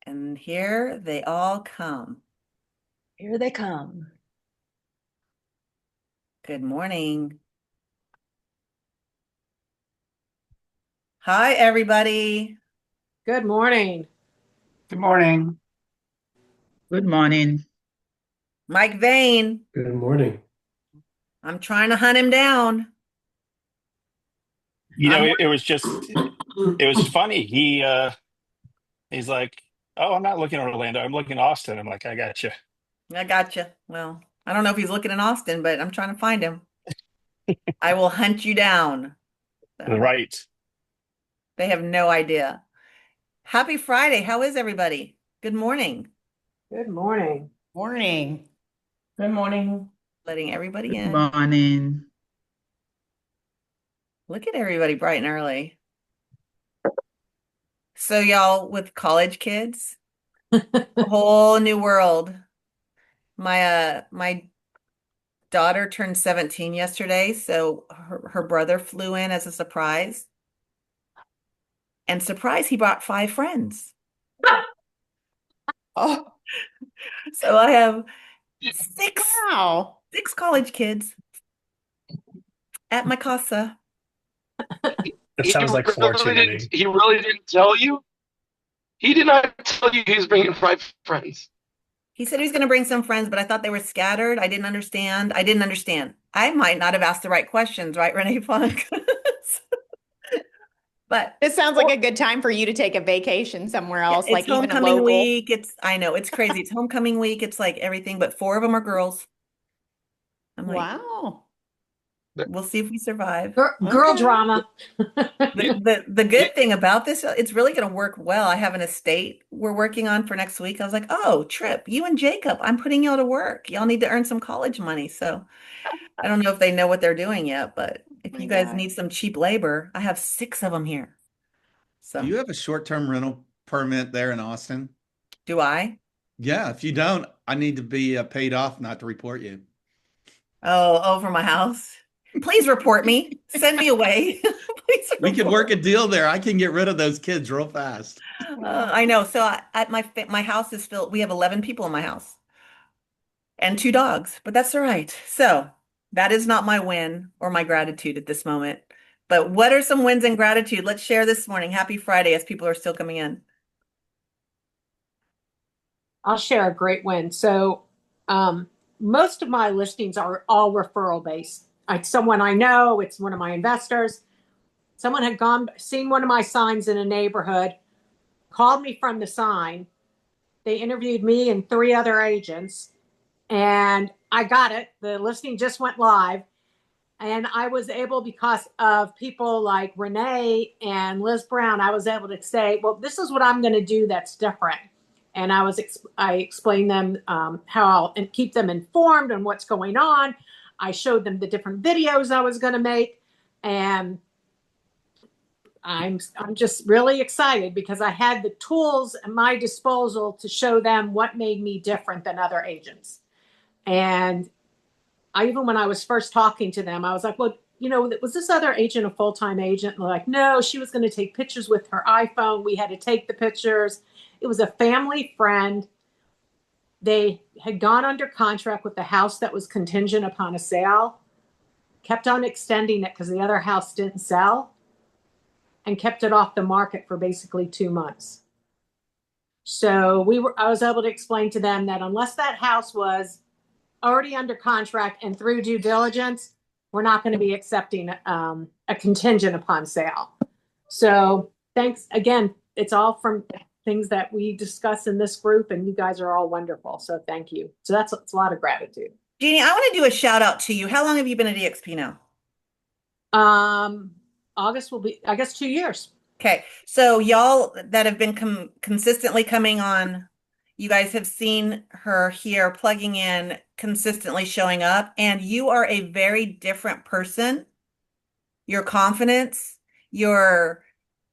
And here they all come. Here they come. Good morning. Hi, everybody. Good morning. Good morning. Good morning. Mike Vane. Good morning. I'm trying to hunt him down. I'm It was funny. He's like, "Oh, I'm not looking at Orlando. I'm looking at Austin." I'm like, "I got you." I got you. Well, I don't know if he's looking in Austin, but I'm trying to find him. I will hunt you down. So Right. they have no idea. Happy Friday. How is everybody? Good morning. Good morning. Morning. Good morning. Letting everybody Good in. morning. Look at everybody bright and early. So y'all with college kids, a whole new world. My daughter turned 17 yesterday, so her brother flew in as a surprise. And surprise, he brought 5 friends. Oh, So I have six wow. six college kids at my casa. That sounds like fortunating. He really didn't tell you? He did not tell you he was bringing 5 friends. He said he was going to bring some friends, but I thought they were scattered. I didn't understand. I might not have asked the right questions, right, Renee Funk? But This sounds like a good time for you to take a vacation somewhere else, it's like even a homecoming local. week. I know it's crazy. It's homecoming week. It's like everything, but 4 of them are girls. I'm like, Wow. we'll see if we survive. Girl Okay. drama. The good thing about this, it's really going to work well. I have an estate we're working on for next week. I was like, oh, Trip, you and Jacob, I'm putting y'all to work. Y'all need to earn some college money. So I don't know if they know what they're doing yet, but if My you guys God. need some cheap labor, I have 6 of them here. Do So you have a short-term rental permit there in Austin? do I? Yeah, if you don't, I need to be paid off not to report you. Oh, over my house. Please report me. Send me away. Please We could work report. a deal there. I can get rid of those kids real fast. I know. So at my house is filled. We have 11 people in my house and 2 dogs, but that's all right. So that is not my win or my gratitude at this moment. But what are some wins and gratitude? Let's share this morning. Happy Friday as people are still coming in. I'll share a great win. So, most of my listings are all referral based. Someone I know, it's one of my investors. Someone had seen one of my signs in a neighborhood, called me from the sign. They interviewed me and 3 other agents, and I got it. The listing just went live. And I was able, because of people like Renee and Liz Brown, I was able to say, well, this is what I'm going to do that's different. And I explained them how I'll and keep them informed on what's going on. I showed them the different videos I was going to make, and I'm just really excited because I had the tools at my disposal to show them what made me different than other agents. And even when I was first talking to them, I was like, well, was this other agent a full-time agent? And they're like, no, she was going to take pictures with her iPhone. We had to take the pictures. It was a family friend. They had gone under contract with the house that was contingent upon a sale, kept on extending it because the other house didn't sell, and kept it off the market for basically 2 months. So I was able to explain to them that unless that house was already under contract and through due diligence, we're not going to be accepting a contingent upon sale. So thanks again. It's all from things that we discuss in this group, and you guys are all wonderful. So thank you. So it's a lot of gratitude. Jeannie, I want to do a shout out to you. How long have you been at EXP now? August will be, I guess, 2 years. Okay. So y'all that have been consistently coming on, you guys have seen her here plugging in, consistently showing up, and you are a very different person. Your confidence, your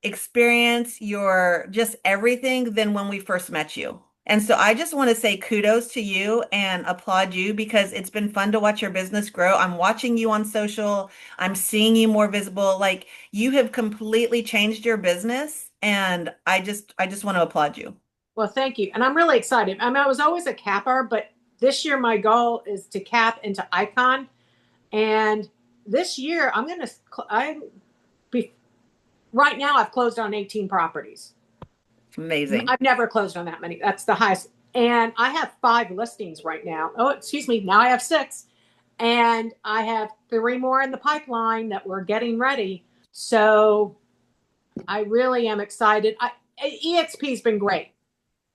experience, your just everything than when we first met you. And so I just want to say kudos to you and applaud you because it's been fun to watch your business grow. I'm watching you on social. I'm seeing you more visible. Like you have completely changed your business and I just want to applaud you. Well, thank you. And I'm really excited. I mean, I was always a capper, but this year my goal is to cap into Icon. And this year right now I've closed on 18 properties. Amazing. I've never closed on that many. That's the highest. And I have 5 listings right now. Oh, excuse me. Now I have 6. And I have 3 more in the pipeline that we're getting ready. So I really am excited. EXP's been great.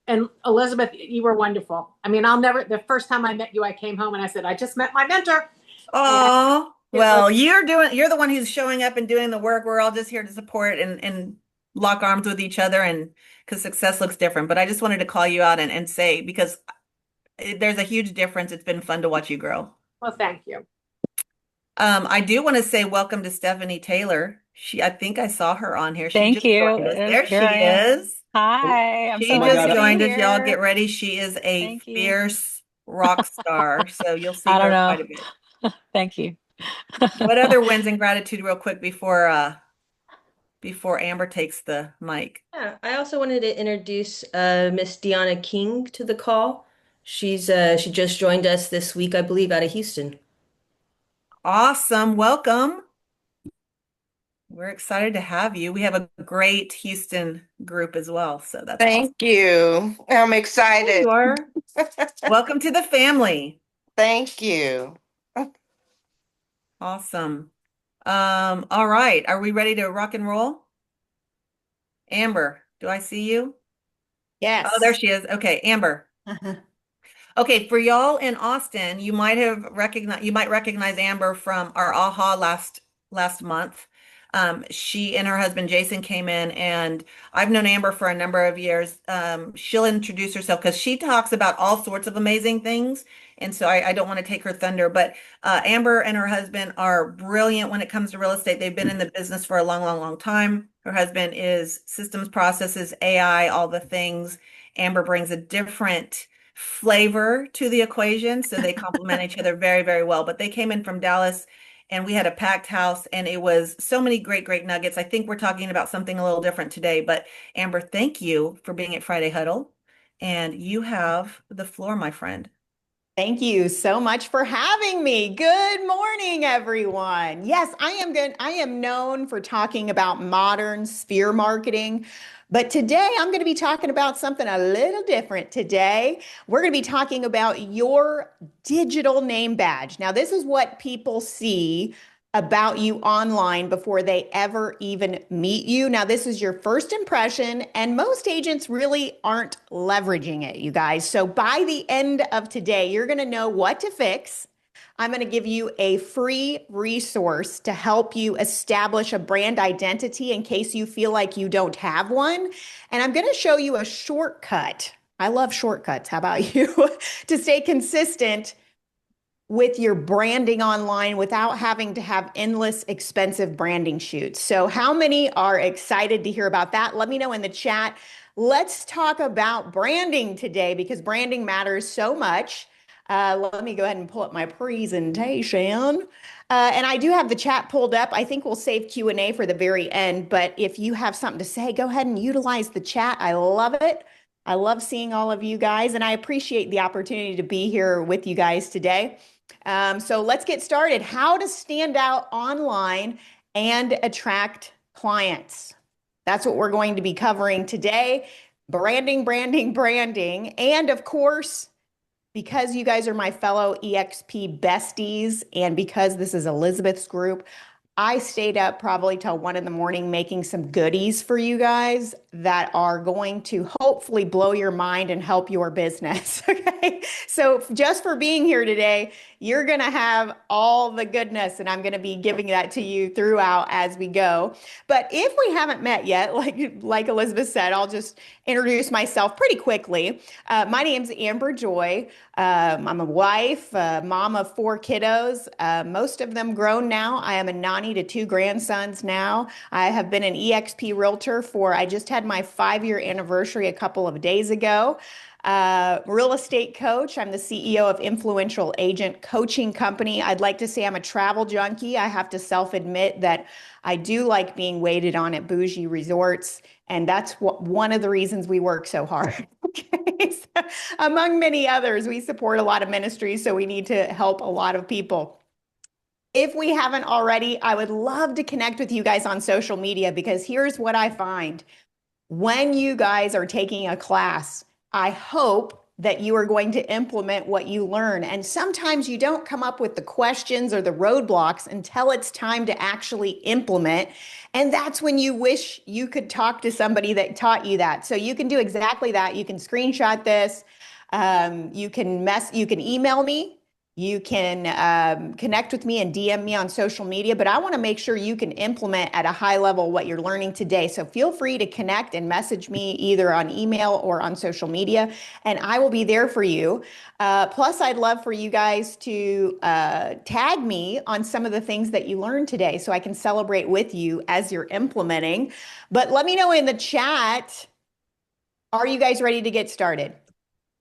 And Elizabeth, you were wonderful. I mean, the first time I met you, I came home and I said, I just met my mentor. Oh, well, you're the one who's showing up and doing the work. We're all just here to support and lock arms with each other, and because success looks different. But I just wanted to call you out and say, because there's a huge difference. It's been fun to watch you grow. Well, thank you. I do want to say welcome to Stephanie Taylor. I think I saw her on here. She Thank just you. joined us. There she Here I am. is. Hi, I'm She so just glad to be joined us. Y'all here. get ready. She is a Thank you. fierce rock star. So you'll see I don't her know. quite a bit. Thank you. What other wins and gratitude real quick before Amber takes the mic? Yeah, I also wanted to introduce Miss Deanna King to the call. She just joined us this week, I believe, out of Houston. Awesome. Welcome. We're excited to have you. We have a great Houston group as well. So that's awesome. Thank you. I'm There excited. you are. Welcome to the family. Thank you. Awesome. All right. Are we ready to rock and roll? Amber, do I see you? Yes. Oh, there she is. Okay, Amber. Okay, for y'all in Austin, you might recognize Amber from our AHA last month. She and her husband Jason came in, and I've known Amber for a number of years. She'll introduce herself because she talks about all sorts of amazing things, and so I don't want to take her thunder. But Amber and her husband are brilliant when it comes to real estate. They've been in the business for a long, long, long time. Her husband is systems, processes, AI, all the things. Amber brings a different flavor to the equation, so they complement each other very, very well. But they came in from Dallas, and we had a packed house, and it was so many great, great nuggets. I think we're talking about something a little different today. But Amber, thank you for being at Friday Huddle, and you have the floor, my friend. Thank you so much for having me. Good morning, everyone. Yes, I am good. I am known for talking about modern sphere marketing, but today I'm going to be talking about something a little different. Today, we're going to be talking about your digital name badge. Now, this is what people see about you online before they ever even meet you. Now, this is your first impression, and most agents really aren't leveraging it, you guys. So by the end of today, you're going to know what to fix. I'm going to give you a free resource to help you establish a brand identity in case you feel like you don't have one. And I'm going to show you a shortcut. I love shortcuts. How about you? To stay consistent with your branding online without having to have endless expensive branding shoots. So how many are excited to hear about that? Let me know in the chat. Let's talk about branding today because branding matters so much. Let me go ahead and pull up my presentation. And I do have the chat pulled up. I think we'll save Q&A for the very end, but if you have something to say, go ahead and utilize the chat. I love it. I love seeing all of you guys, and I appreciate the opportunity to be here with you guys today. So let's get started. How to stand out online and attract clients. That's what we're going to be covering today. Branding, branding, branding. And of course, because you guys are my fellow EXP besties, and because this is Elizabeth's group, I stayed up probably till 1 a.m. making some goodies for you guys that are going to hopefully blow your mind and help your business. Okay. So just for being here today, you're going to have all the goodness, and I'm going to be giving that to you throughout as we go. But if we haven't met yet, like Elizabeth said, I'll just introduce myself pretty quickly. My name's Amber Joy. I'm a wife, mom of 4 kiddos, most of them grown now. I am a nanny to 2 grandsons now. I have been an EXP realtor I just had my 5-year anniversary a couple of days ago. Real estate coach. I'm the CEO of Influential Agent Coaching Company. I'd like to say I'm a travel junkie. I have to self-admit that I do like being waited on at bougie resorts, and that's one of the reasons we work so hard. Okay, so among many others, we support a lot of ministries, so we need to help a lot of people. If we haven't already, I would love to connect with you guys on social media, because here's what I find. When you guys are taking a class, I hope that you are going to implement what you learn. And sometimes you don't come up with the questions or the roadblocks until it's time to actually implement. And that's when you wish you could talk to somebody that taught you that. So you can do exactly that. You can screenshot this. You can email me. You can connect with me and DM me on social media, but I want to make sure you can implement at a high level what you're learning today. So feel free to connect and message me either on email or on social media, and I will be there for you. Plus, I'd love for you guys to tag me on some of the things that you learned today so I can celebrate with you as you're implementing. But let me know in the chat, are you guys ready to get started?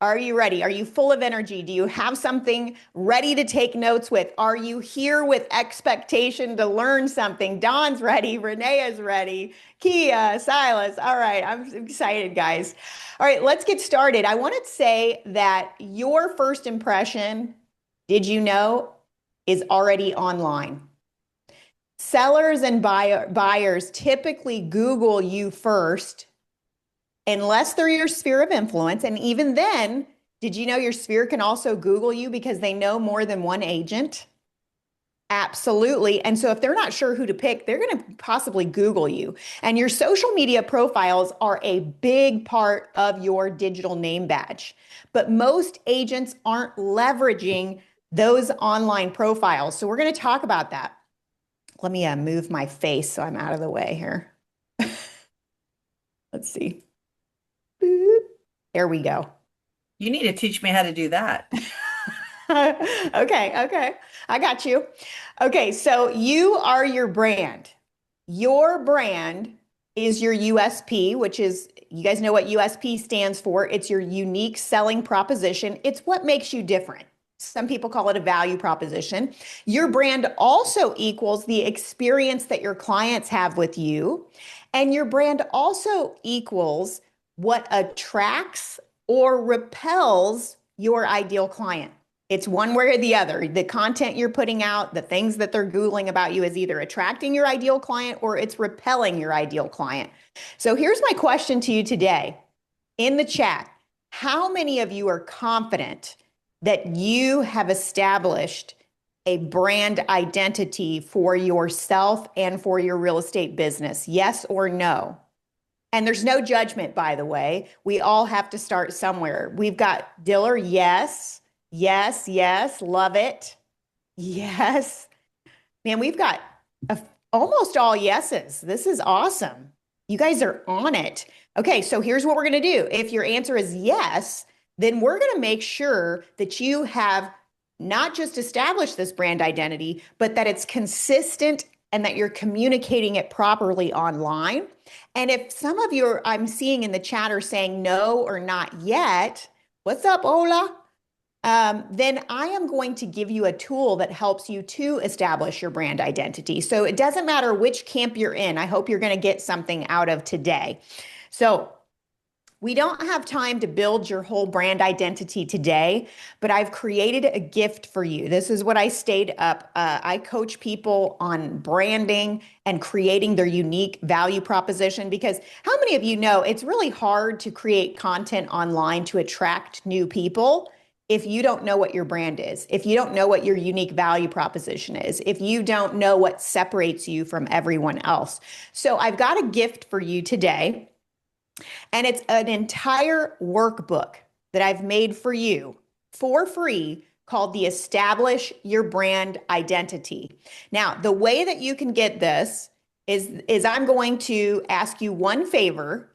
Are you ready? Are you full of energy? Do you have something ready to take notes with? Are you here with expectation to learn something? Dawn's ready. Renee is ready. Kia, Silas. All right. I'm excited, guys. All right, let's get started. I want to say that your first impression, did you know, is already online. Sellers and buyers typically Google you first, unless they're your sphere of influence. And even then, did you know your sphere can also Google you because they know more than one agent? Absolutely. And so if they're not sure who to pick, they're going to possibly Google you. And your social media profiles are a big part of your digital name badge. But most agents aren't leveraging those online profiles. So we're going to talk about that. Let me move my face so I'm out of the way here. Let's see. Boop. There we go. You need to teach me how to do that. Okay. I got you. Okay, so you are your brand. Your brand is your USP, which is, you guys know what USP stands for. It's your unique selling proposition. It's what makes you different. Some people call it a value proposition. Your brand also equals the experience that your clients have with you. And your brand also equals what attracts or repels your ideal client. It's one way or the other. The content you're putting out, the things that they're Googling about you is either attracting your ideal client or it's repelling your ideal client. So here's my question to you today. In the chat, how many of you are confident that you have established a brand identity for yourself and for your real estate business? Yes or no? And there's no judgment, by the way. We all have to start somewhere. We've got Diller, yes, love it. Yes. Man, we've got almost all yeses. This is awesome. You guys are on it. Okay, so here's what we're going to do. If your answer is yes, then we're going to make sure that you have not just established this brand identity, but that it's consistent and that you're communicating it properly online. And if some of you I'm seeing in the chat are saying no or not yet, what's up, Ola? Then I am going to give you a tool that helps you to establish your brand identity. So it doesn't matter which camp you're in. I hope you're going to get something out of today. So we don't have time to build your whole brand identity today, but I've created a gift for you. This is what I stayed up. I coach people on branding and creating their unique value proposition, because how many of you know it's really hard to create content online to attract new people if you don't know what your brand is, if you don't know what your unique value proposition is, if you don't know what separates you from everyone else. So I've got a gift for you today. And it's an entire workbook that I've made for you for free called the Establish Your Brand Identity. Now, the way that you can get this is I'm going to ask you one favor.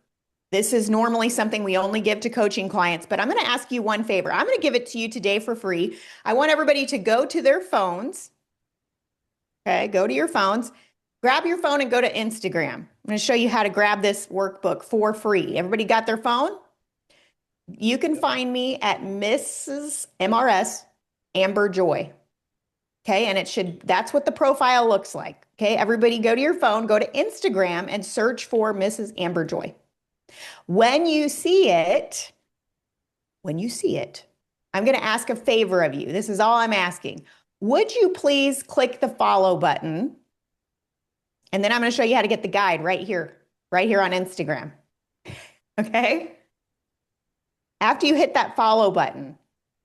This is normally something we only give to coaching clients, but I'm going to ask you one favor. I'm going to give it to you today for free. I want everybody to go to their phones. Okay, go to your phones. Grab your phone and go to Instagram. I'm going to show you how to grab this workbook for free. Everybody got their phone? You can find me at Mrs. MRS Amber Joy. Okay, and that's what the profile looks like. Okay, everybody go to your phone, go to Instagram and search for Mrs. Amber Joy. When you see it, when you see it, I'm going to ask a favor of you. This is all I'm asking. Would you please click the follow button? And then I'm going to show you how to get the guide right here on Instagram. Okay? After you hit that follow button,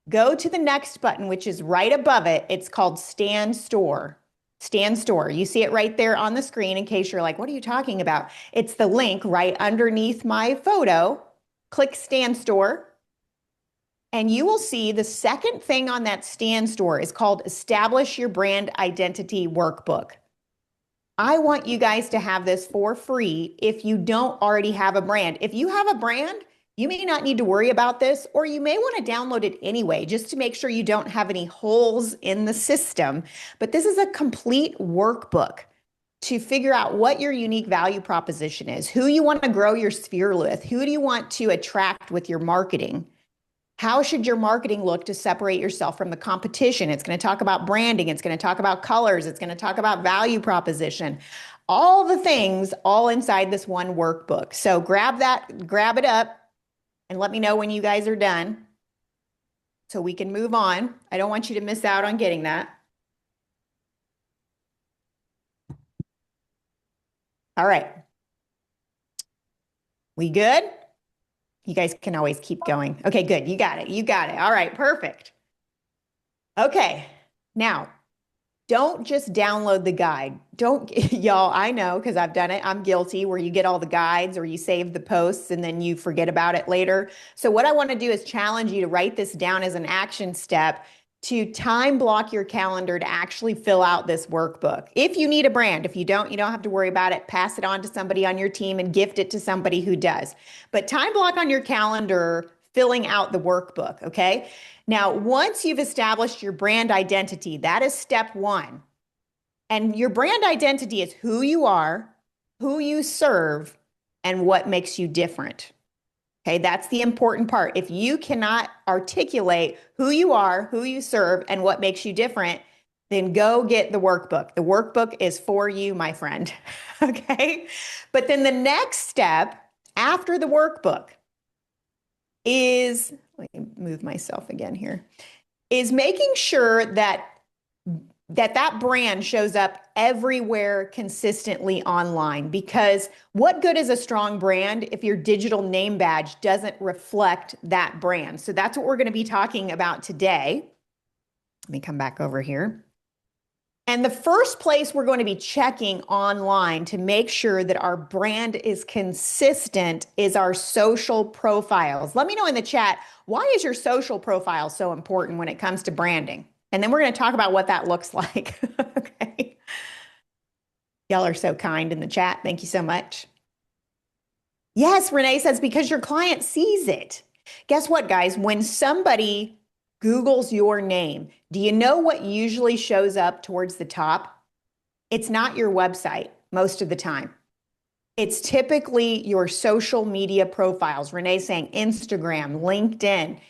go to the next button, which is right above it. It's called Stan Store. Stan Store. You see it right there on the screen in case you're like, what are you talking about? It's the link right underneath my photo. Click Stan Store. And you will see the second thing on that Stan Store is called Establish Your Brand Identity Workbook. I want you guys to have this for free if you don't already have a brand. If you have a brand, you may not need to worry about this, or you may want to download it anyway, just to make sure you don't have any holes in the system. But this is a complete workbook to figure out what your unique value proposition is, who you want to grow your sphere with, who do you want to attract with your marketing. How should your marketing look to separate yourself from the competition? It's going to talk about branding. It's going to talk about colors. It's going to talk about value proposition. All the things all inside this one workbook. So grab it up, and let me know when you guys are done so we can move on. I don't want you to miss out on getting that. All right. We good? You guys can always keep going. Okay, good. You got it. You got it. All right, perfect. Okay, now, don't just download the guide. Y'all, I know because I've done it. I'm guilty where you get all the guides or you save the posts and then you forget about it later. So what I want to do is challenge you to write this down as an action step to time block your calendar to actually fill out this workbook. If you need a brand, if you don't have to worry about it. Pass it on to somebody on your team and gift it to somebody who does. But time block on your calendar filling out the workbook, okay? Now, once you've established your brand identity, that is step one. And your brand identity is who you are, who you serve, and what makes you different. Okay, that's the important part. If you cannot articulate who you are, who you serve, and what makes you different, then go get the workbook. The workbook is for you, my friend. Okay, but then the next step after the workbook is, let me move myself again here, is making sure that that brand shows up everywhere consistently online. Because what good is a strong brand if your digital name badge doesn't reflect that brand? So that's what we're going to be talking about today. Let me come back over here. And the first place we're going to be checking online to make sure that our brand is consistent is our social profiles. Let me know in the chat, why is your social profile so important when it comes to branding? And then we're going to talk about what that looks like. Okay. Y'all are so kind in the chat. Thank you so much. Yes, Renee says, because your client sees it. Guess what, guys? When somebody Googles your name, do you know what usually shows up towards the top? It's not your website most of the time. It's typically your social media profiles. Renee's saying Instagram, LinkedIn.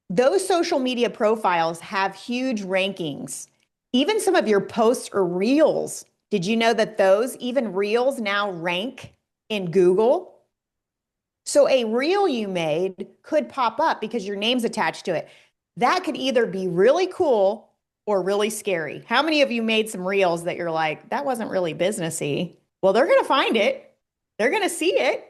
Those social media profiles have huge rankings. Even some of your posts or reels. Did you know that those, even reels, now rank in Google? So a reel you made could pop up because your name's attached to it. That could either be really cool or really scary. How many of you made some reels that you're like, that wasn't really businessy? Well, they're going to find it. They're going to see it.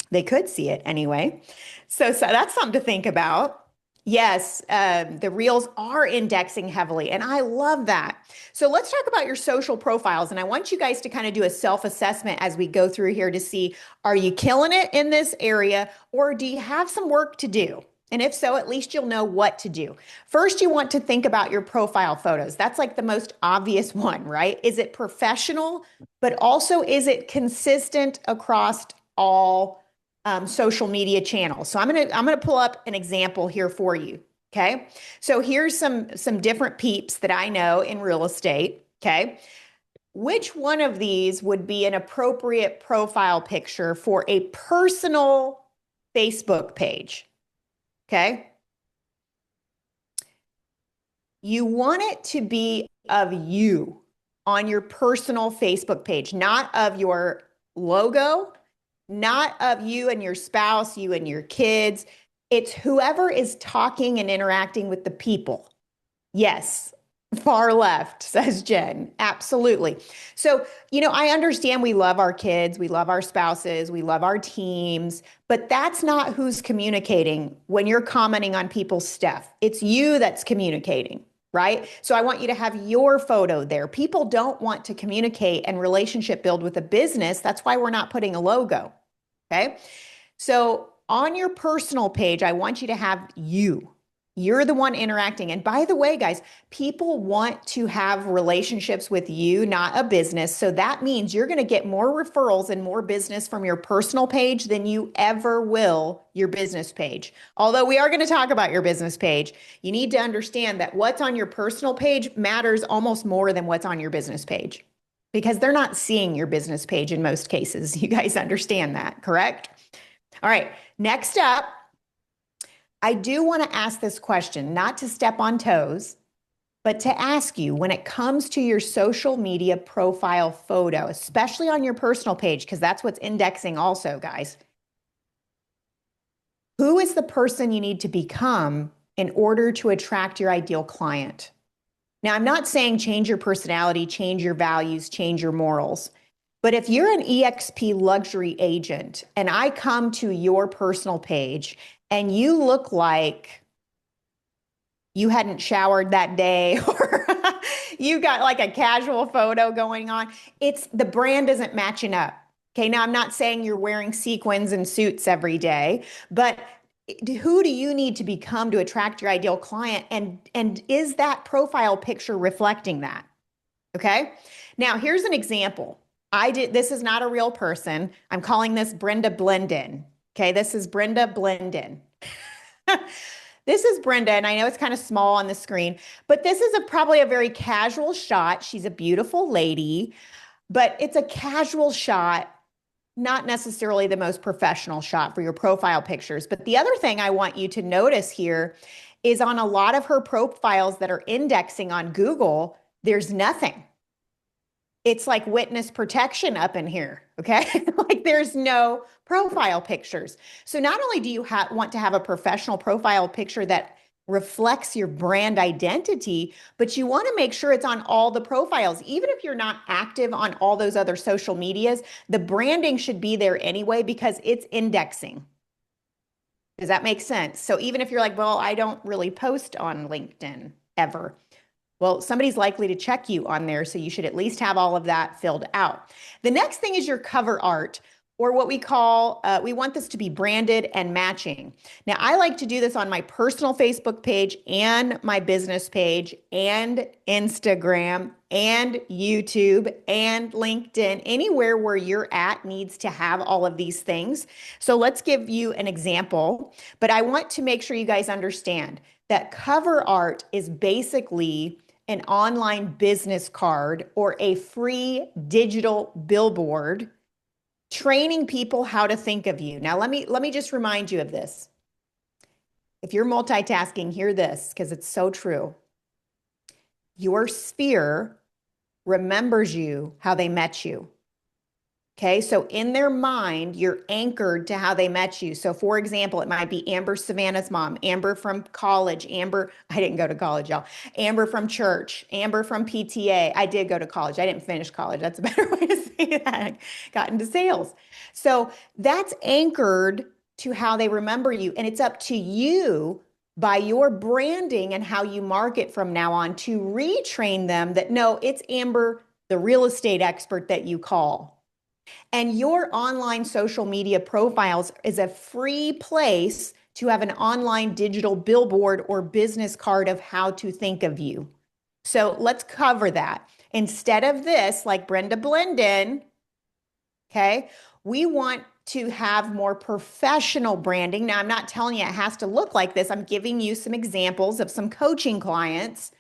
They could see it anyway. So that's something to think about. Yes, the reels are indexing heavily, and I love that. So let's talk about your social profiles. And I want you guys to kind of do a self-assessment as we go through here to see, are you killing it in this area, or do you have some work to do? And if so, at least you'll know what to do. First, you want to think about your profile photos. That's like the most obvious one, right? Is it professional, but also is it consistent across all social media channels? So I'm gonna pull up an example here for you. Okay, so here's some different peeps that I know in real estate. Okay, which one of these would be an appropriate profile picture for a personal Facebook page? Okay, you want it to be of you on your personal Facebook page, not of your logo, not of you and your spouse, you and your kids. It's whoever is talking and interacting with the people. Yes, far left, says Jen. Absolutely. So, I understand we love our kids, we love our spouses, we love our teams, but that's not who's communicating when you're commenting on people's stuff. It's you that's communicating, right? So I want you to have your photo there. People don't want to communicate and relationship build with a business. That's why we're not putting a logo. Okay. So on your personal page, I want you to have you. You're the one interacting. And by the way, guys, people want to have relationships with you, not a business. So that means you're going to get more referrals and more business from your personal page than you ever will your business page. Although we are going to talk about your business page, you need to understand that what's on your personal page matters almost more than what's on your business page, because they're not seeing your business page in most cases. You guys understand that, correct? All right, next up, I do want to ask this question, not to step on toes, but to ask you, when it comes to your social media profile photo, especially on your personal page, because that's what's indexing also, guys, who is the person you need to become in order to attract your ideal client? Now, I'm not saying change your personality, change your values, change your morals. But if you're an EXP luxury agent and I come to your personal page and you look like you hadn't showered that day or you got like a casual photo going on, the brand isn't matching up. Okay, now I'm not saying you're wearing sequins and suits every day, but who do you need to become to attract your ideal client? And is that profile picture reflecting that? Okay, now here's an example. This is not a real person. I'm calling this Brenda Blendin. Okay, this is Brenda Blendin. This is Brenda, and I know it's kind of small on the screen, but this is probably a very casual shot. She's a beautiful lady, but it's a casual shot, not necessarily the most professional shot for your profile pictures. But the other thing I want you to notice here is on a lot of her profiles that are indexing on Google, there's nothing. It's like witness protection up in here, okay? Like there's no profile pictures. So not only do you want to have a professional profile picture that reflects your brand identity, but you want to make sure it's on all the profiles. Even if you're not active on all those other social medias, the branding should be there anyway because it's indexing. Does that make sense? So even if you're like, well, I don't really post on LinkedIn ever. Well, somebody's likely to check you on there, so you should at least have all of that filled out. The next thing is your cover art, or what we call, we want this to be branded and matching. Now, I like to do this on my personal Facebook page and my business page and Instagram and YouTube and LinkedIn. Anywhere where you're at needs to have all of these things. So let's give you an example, but I want to make sure you guys understand that cover art is basically an online business card or a free digital billboard training people how to think of you. Now, let me just remind you of this. If you're multitasking, hear this because it's so true. Your sphere remembers you how they met you. Okay, so in their mind, you're anchored to how they met you. So for example, it might be Amber Savannah's mom, Amber from college, Amber, I didn't go to college, y'all, Amber from church, Amber from PTA. I did go to college. I didn't finish college. That's a better way to say that. I got into sales. So that's anchored to how they remember you. And it's up to you by your branding and how you market from now on to retrain them that no, it's Amber, the real estate expert that you call. And your online social media profiles is a free place to have an online digital billboard or business card of how to think of you. So let's cover that. Instead of this, like Brenda Blendin, okay, we want to have more professional branding. Now, I'm not telling you it has to look like this. I'm giving you some examples of some coaching clients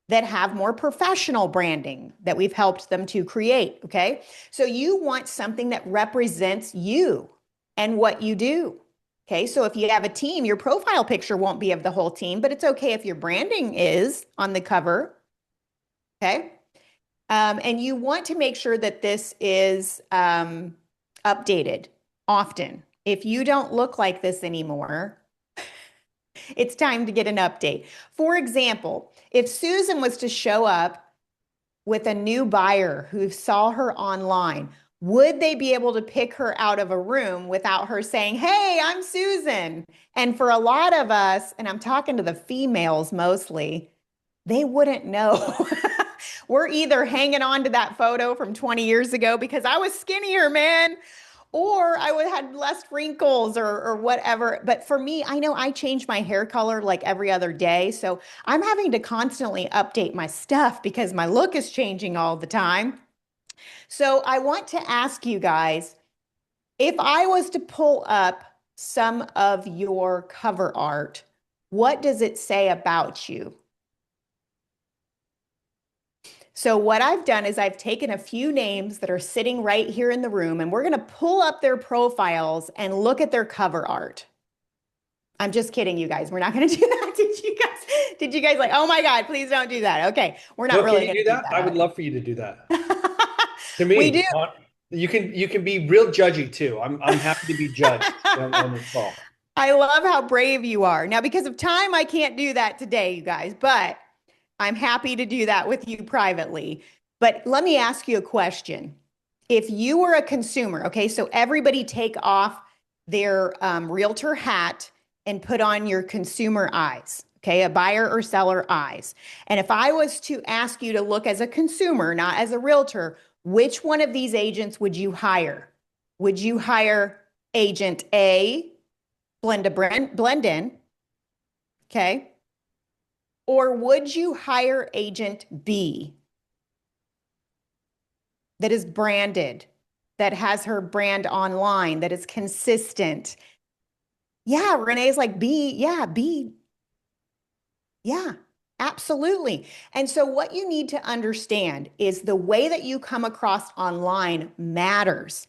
that have more professional branding that we've helped them to create, okay? So you want something that represents you and what you do, okay? So if you have a team, your profile picture won't be of the whole team, but it's okay if your branding is on the cover, okay? And you want to make sure that this is updated often. If you don't look like this anymore, It's time to get an update. For example, if Susan was to show up with a new buyer who saw her online, would they be able to pick her out of a room without her saying, "Hey, I'm Susan"? And for a lot of us, and I'm talking to the females mostly, they wouldn't know. We're either hanging on to that photo from 20 years ago because I was skinnier, man, or I would have had less wrinkles or whatever. But for me, I know I change my hair color like every other day. So I'm having to constantly update my stuff because my look is changing all the time. So I want to ask you guys, if I was to pull up some of your cover art, what does it say about you? So what I've done is I've taken a few names that are sitting right here in the room, and we're going to pull up their profiles and look at their cover art. I'm just kidding, you guys. We're not going to do that. Did you guys like, oh my God, please don't do that. Okay. We're not really going to do that. I would love for you to do that. To me, We do. You can be real judgy too. I'm happy to be judged on this call. I love how brave you are. Now, because of time, I can't do that today, you guys, but I'm happy to do that with you privately. But let me ask you a question. If you were a consumer, okay, so everybody take off their realtor hat and put on your consumer eyes, okay, a buyer or seller eyes. And if I was to ask you to look as a consumer, not as a realtor, which one of these agents would you hire? Would you hire agent A, blend in, okay? Or would you hire agent B that is branded, that has her brand online, that is consistent? Yeah, Renee's like B. Yeah, B. Yeah, absolutely. And so what you need to understand is the way that you come across online matters.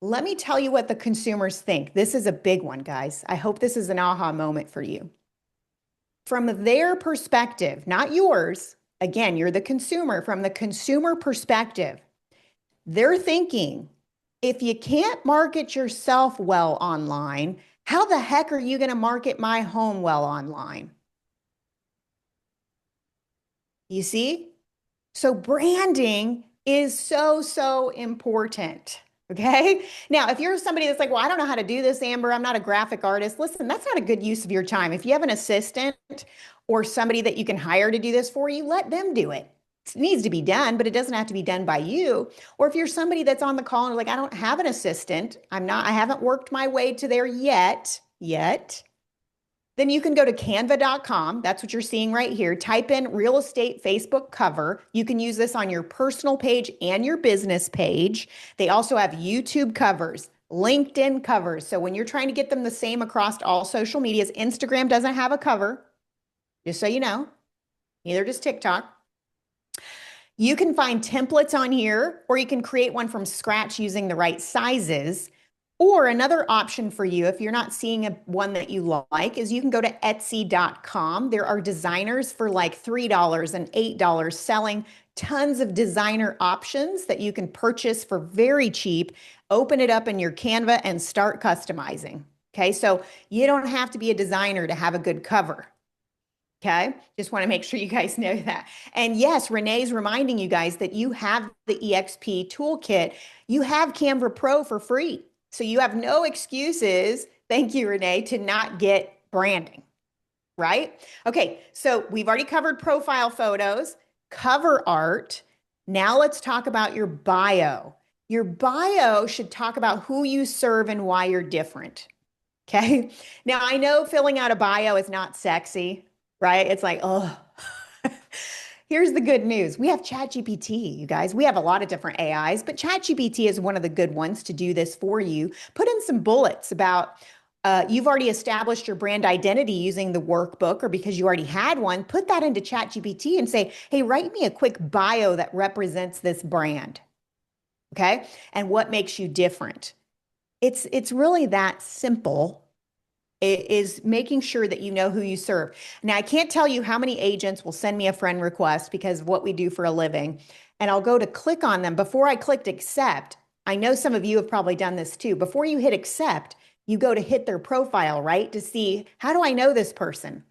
Let me tell you what the consumers think. This is a big one, guys. I hope this is an aha moment for you. From their perspective, not yours, again, you're the consumer, from the consumer perspective, they're thinking, if you can't market yourself well online, how the heck are you going to market my home well online? You see? So branding is so important. Okay. Now, if you're somebody that's like, well, I don't know how to do this, Amber, I'm not a graphic artist. Listen, that's not a good use of your time. If you have an assistant or somebody that you can hire to do this for you, let them do it. It needs to be done, but it doesn't have to be done by you. Or if you're somebody that's on the call and like, I don't have an assistant, I haven't worked my way to there yet, then you can go to canva.com. That's what you're seeing right here. Type in real estate Facebook cover. You can use this on your personal page and your business page. They also have YouTube covers, LinkedIn covers. So when you're trying to get them the same across all social medias, Instagram doesn't have a cover, just so you know. Neither does TikTok. You can find templates on here, or you can create one from scratch using the right sizes. Or another option for you, if you're not seeing one that you like, is you can go to Etsy.com. There are designers for like $3 and $8 selling tons of designer options that you can purchase for very cheap. Open it up in your Canva and start customizing. Okay, so you don't have to be a designer to have a good cover. Okay, just want to make sure you guys know that. And yes, Renee's reminding you guys that you have the EXP toolkit. You have Canva Pro for free. So you have no excuses, thank you, Renee, to not get branding, right? Okay, so we've already covered profile photos, cover art. Now let's talk about your bio. Your bio should talk about who you serve and why you're different, okay? Now, I know filling out a bio is not sexy, right? It's like, oh. Here's the good news. We have ChatGPT, you guys. We have a lot of different AIs, but ChatGPT is one of the good ones to do this for you. Put in some bullets about you've already established your brand identity using the workbook or because you already had one. Put that into ChatGPT and say, hey, write me a quick bio that represents this brand. Okay? And what makes you different? It's really that simple. It is making sure that you know who you serve. Now, I can't tell you how many agents will send me a friend request because of what we do for a living, and I'll go to click on them. Before I clicked accept, I know some of you have probably done this too. Before you hit accept, you go to hit their profile, right? To see, how do I know this person?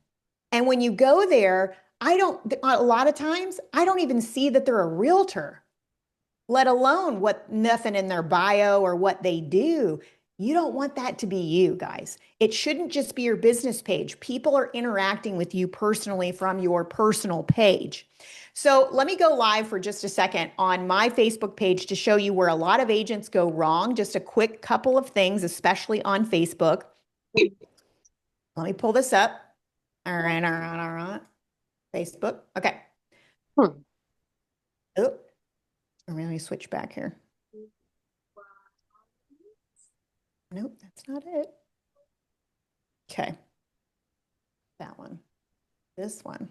And when you go there, a lot of times, I don't even see that they're a realtor, let alone nothing in their bio or what they do. You don't want that to be you, guys. It shouldn't just be your business page. People are interacting with you personally from your personal page. So let me go live for just a second on my Facebook page to show you where a lot of agents go wrong. Just a quick couple of things, especially on Facebook. Let me pull this up. All right. Facebook. Okay. Oh, let me switch back here. Nope, that's not it. Okay. That one. This one.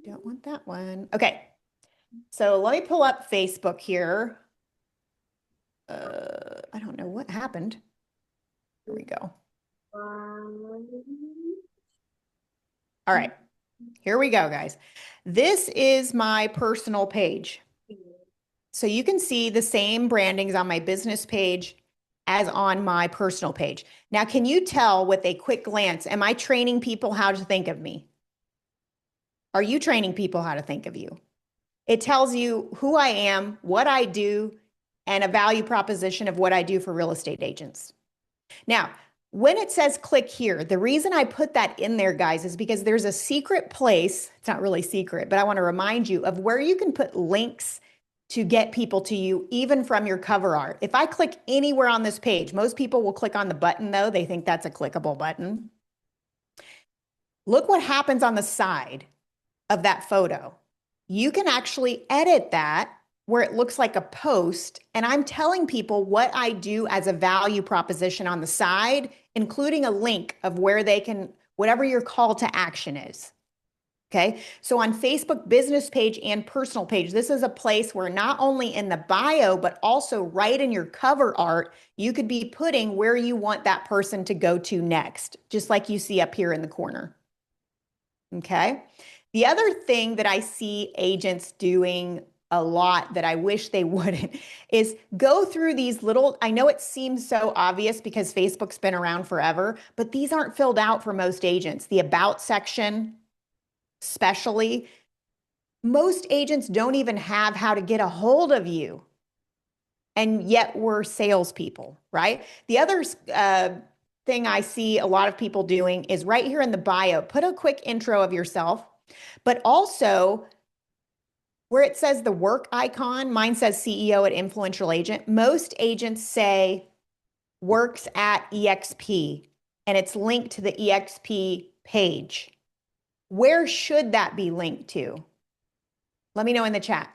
Don't want that one. Okay. So let me pull up Facebook here. I don't know what happened. Here we go. All right. Here we go, guys. This is my personal page. So you can see the same brandings on my business page as on my personal page. Now, can you tell with a quick glance, am I training people how to think of me? Are you training people how to think of you? It tells you who I am, what I do, and a value proposition of what I do for real estate agents. Now, when it says click here, the reason I put that in there, guys, is because there's a secret place. It's not really secret, but I want to remind you of where you can put links to get people to you, even from your cover art. If I click anywhere on this page, most people will click on the button, though. They think that's a clickable button. Look what happens on the side of that photo. You can actually edit that where it looks like a post, and I'm telling people what I do as a value proposition on the side, including a link of where they can, whatever your call to action is. Okay, so on Facebook business page and personal page, this is a place where not only in the bio, but also right in your cover art, you could be putting where you want that person to go to next, just like you see up here in the corner. Okay, the other thing that I see agents doing a lot that I wish they wouldn't is go through these little, I know it seems so obvious because Facebook's been around forever, but these aren't filled out for most agents. The about section, especially, most agents don't even have how to get a hold of you. And yet we're salespeople, right? The other thing I see a lot of people doing is right here in the bio, put a quick intro of yourself, but also where it says the work icon, mine says CEO at Influential Agent. Most agents say works at EXP, and it's linked to the EXP page. Where should that be linked to? Let me know in the chat.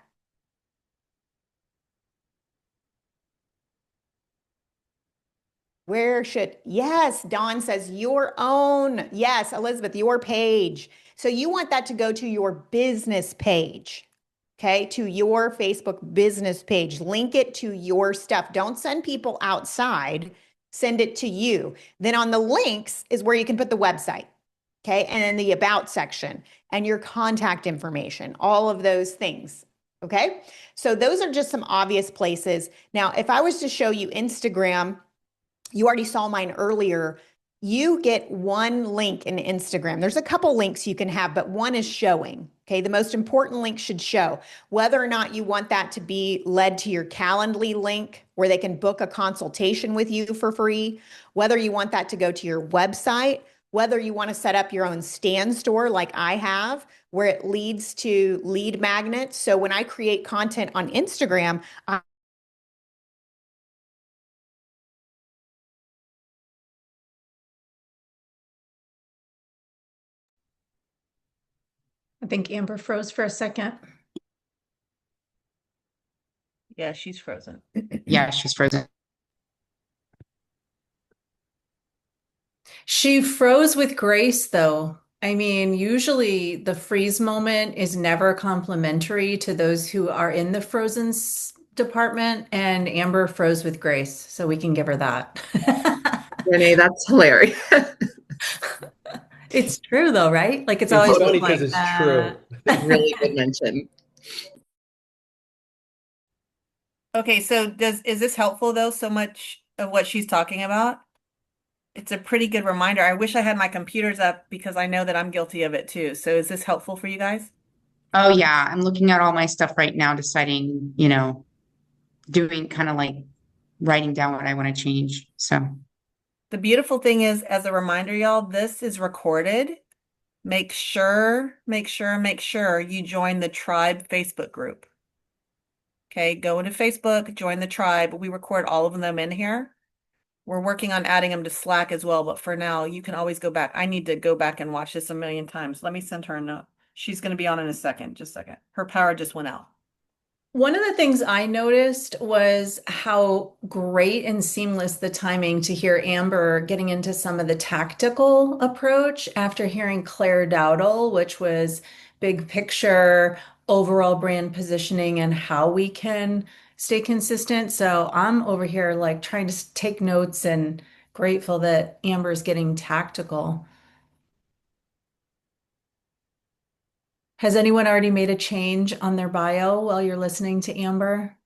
Where should, yes, Dawn says your own. Yes, Elizabeth, your page. So you want that to go to your business page, okay? To your Facebook business page. Link it to your stuff. Don't send people outside, send it to you. Then on the links is where you can put the website. Okay, and then the about section and your contact information, all of those things. Okay, so those are just some obvious places. Now, if I was to show you Instagram, you already saw mine earlier. You get one link in Instagram. There's a couple links you can have, but one is showing. Okay, the most important link should show. Whether or not you want that to be led to your Calendly link where they can book a consultation with you for free, whether you want that to go to your website, whether you want to set up your own stand store like I have, where it leads to lead magnets. So when I create content on Instagram, I think Amber froze for a second. Yeah, she's frozen. Yeah, she's frozen. She froze with grace, though. I mean, usually the freeze moment is never complimentary to those who are in the frozen department, and Amber froze with grace, so we can give her that. Renee, that's hilarious. It's true, though, right? Like it's always funny like, because it's true. Really good mention. Okay, so is this helpful though, so much of what she's talking about? It's a pretty good reminder. I wish I had my computers up because I know that I'm guilty of it too. So is this helpful for you guys? Oh yeah, I'm looking at all my stuff right now, deciding, doing kind of like writing down what I want to change. So The beautiful thing is, as a reminder, y'all, this is recorded. Make sure you join the Tribe Facebook group. Okay, go into Facebook, join the Tribe. We record all of them in here. We're working on adding them to Slack as well, but for now, you can always go back. I need to go back and watch this a million times. Let me send her a note. She's going to be on in a second. Just a second. Her power just went out. One of the things I noticed was how great and seamless the timing to hear Amber getting into some of the tactical approach after hearing Claire Dowdle, which was big picture, overall brand positioning, and how we can stay consistent. So I'm over here like trying to take notes and grateful that Amber's getting tactical. Has anyone already made a change on their bio while you're listening to Amber?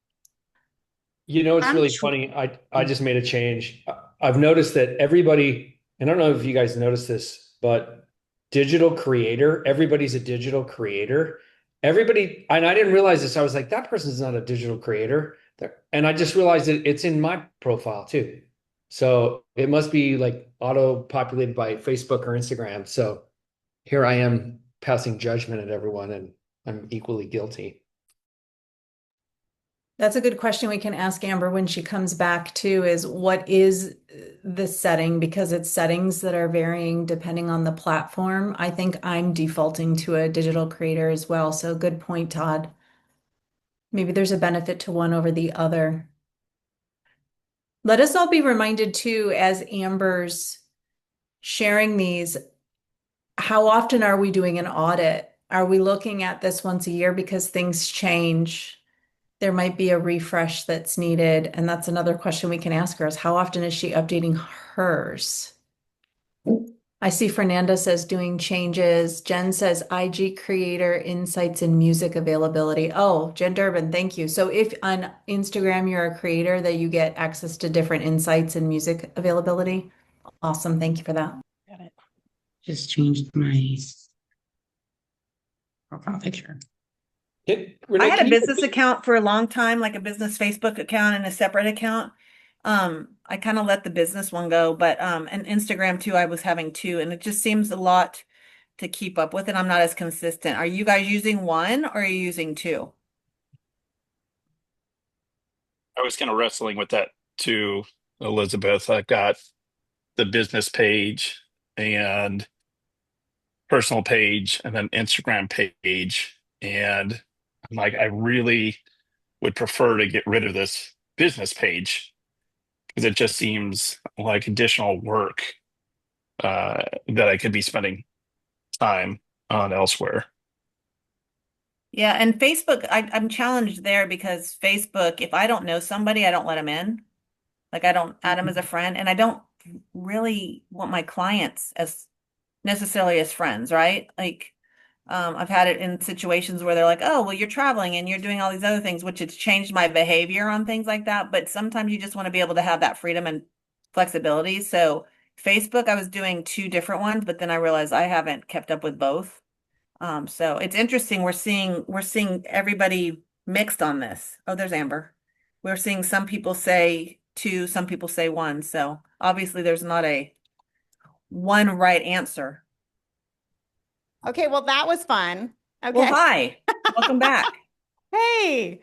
It's I'm really sure. funny. I just made a change. I've noticed that everybody, and I don't know if you guys noticed this, but digital creator, everybody's a digital creator. Everybody, and I didn't realize this. I was like, that person's not a digital creator. And I just realized that it's in my profile too. So it must be like auto-populated by Facebook or Instagram. So here I am passing judgment at everyone, and I'm equally guilty. That's a good question we can ask Amber when she comes back too, is what is the setting? Because it's settings that are varying depending on the platform. I think I'm defaulting to a digital creator as well. So good point, Todd. Maybe there's a benefit to one over the other. Let us all be reminded too, as Amber's sharing these, how often are we doing an audit? Are we looking at this once a year because things change? There might be a refresh that's needed. And that's another question we can ask her is how often is she updating hers? I see Fernanda says doing changes. Jen says IG creator insights and music availability. Oh, Jen Durbin, thank you. So if on Instagram you're a creator that you get access to different insights and music availability. Awesome. Thank you for that. Got it. Just changed my profile picture. I had a business account for a long time, like a business Facebook account and a separate account. I kind of let the business one go, but and Instagram too, I was having two, and it just seems a lot to keep up with, and I'm not as consistent. Are you guys using one or are you using two? I was kind of wrestling with that too, Elizabeth. I've got the business page and personal page and then Instagram page. And I'm like, I really would prefer to get rid of this business page because it just seems like additional work that I could be spending time on elsewhere. Yeah, and Facebook, I'm challenged there because Facebook, if I don't know somebody, I don't let them in. Like I don't add them as a friend, and I don't really want my clients as necessarily as friends, right? Like I've had it in situations where they're like, oh, well, you're traveling and you're doing all these other things, which has changed my behavior on things like that. But sometimes you just want to be able to have that freedom and flexibility. So Facebook, I was doing two different ones, but then I realized I haven't kept up with both. So it's interesting. We're seeing everybody mixed on this. Oh, there's Amber. We're seeing some people say two, some people say one. So obviously there's not a one right answer. Okay, well, that was fun. Okay. Well, hi. Welcome back. Hey,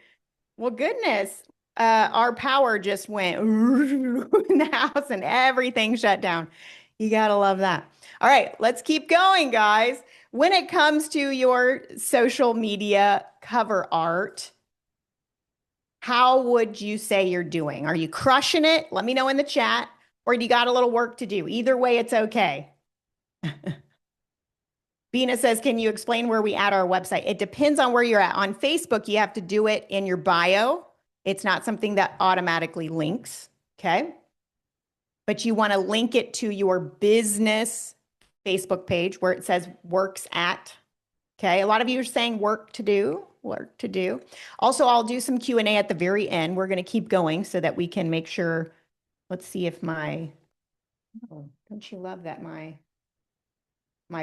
well, goodness. Our power just went in the house and everything shut down. You gotta love that. All right, let's keep going, guys. When it comes to your social media cover art, how would you say you're doing? Are you crushing it? Let me know in the chat. Or do you got a little work to do? Either way, it's okay. Bina says, can you explain where we add our website? It depends on where you're at. On Facebook, you have to do it in your bio. It's not something that automatically links, okay? But you want to link it to your business Facebook page where it says works at, okay? A lot of you are saying work to do. work to do. Also, I'll do some Q&A at the very end. We're going to keep going so that we can make sure. Let's see if oh, don't you love that my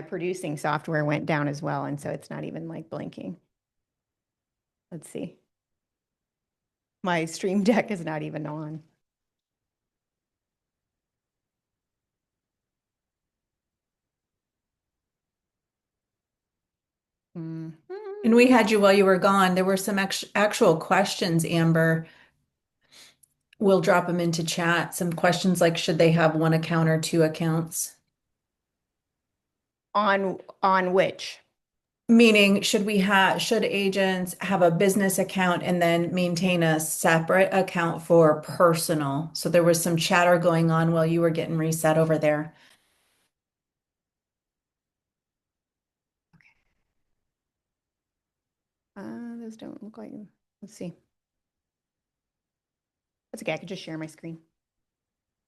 producing software went down as well, and so it's not even like blinking. Let's see. My Stream Deck is not even on. And we had you while you were gone. There were some actual questions, Amber. We'll drop them into chat. Some questions like, should they have one account or two accounts? On which? Meaning, should agents have a business account and then maintain a separate account for personal? So there was some chatter going on while you were getting reset over there. Those don't look like, let's see. That's okay, I could just share my screen.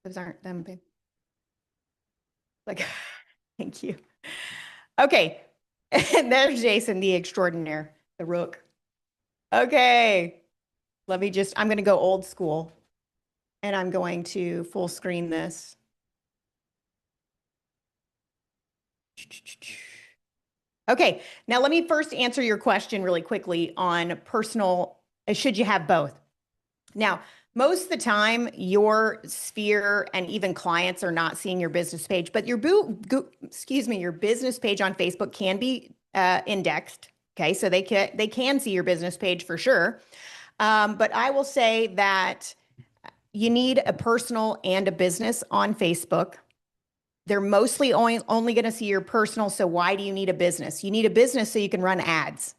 Those aren't them big. Like, thank you. Okay, and there's Jason, the extraordinaire, the rook. Okay, I'm going to go old school, and I'm going to full screen this. Okay, now let me first answer your question really quickly on personal, should you have both? Now, most of the time, your sphere and even clients are not seeing your business page, but your your business page on Facebook can be indexed. Okay, so they can see your business page for sure. But I will say that you need a personal and a business on Facebook. They're mostly only going to see your personal. So why do you need a business? You need a business so you can run ads.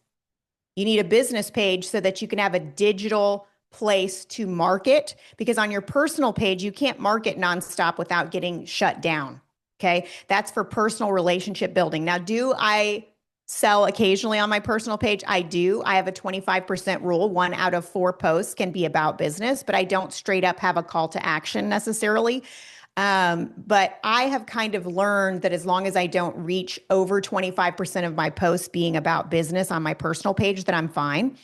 You need a business page so that you can have a digital place to market, because on your personal page, you can't market nonstop without getting shut down. Okay. That's for personal relationship building. Now, do I sell occasionally on my personal page? I do. I have a 25% rule. 1 out of 4 posts can be about business, but I don't straight up have a call to action necessarily. But I have kind of learned that as long as I don't reach over 25% of my posts being about business on my personal page, that I'm fine.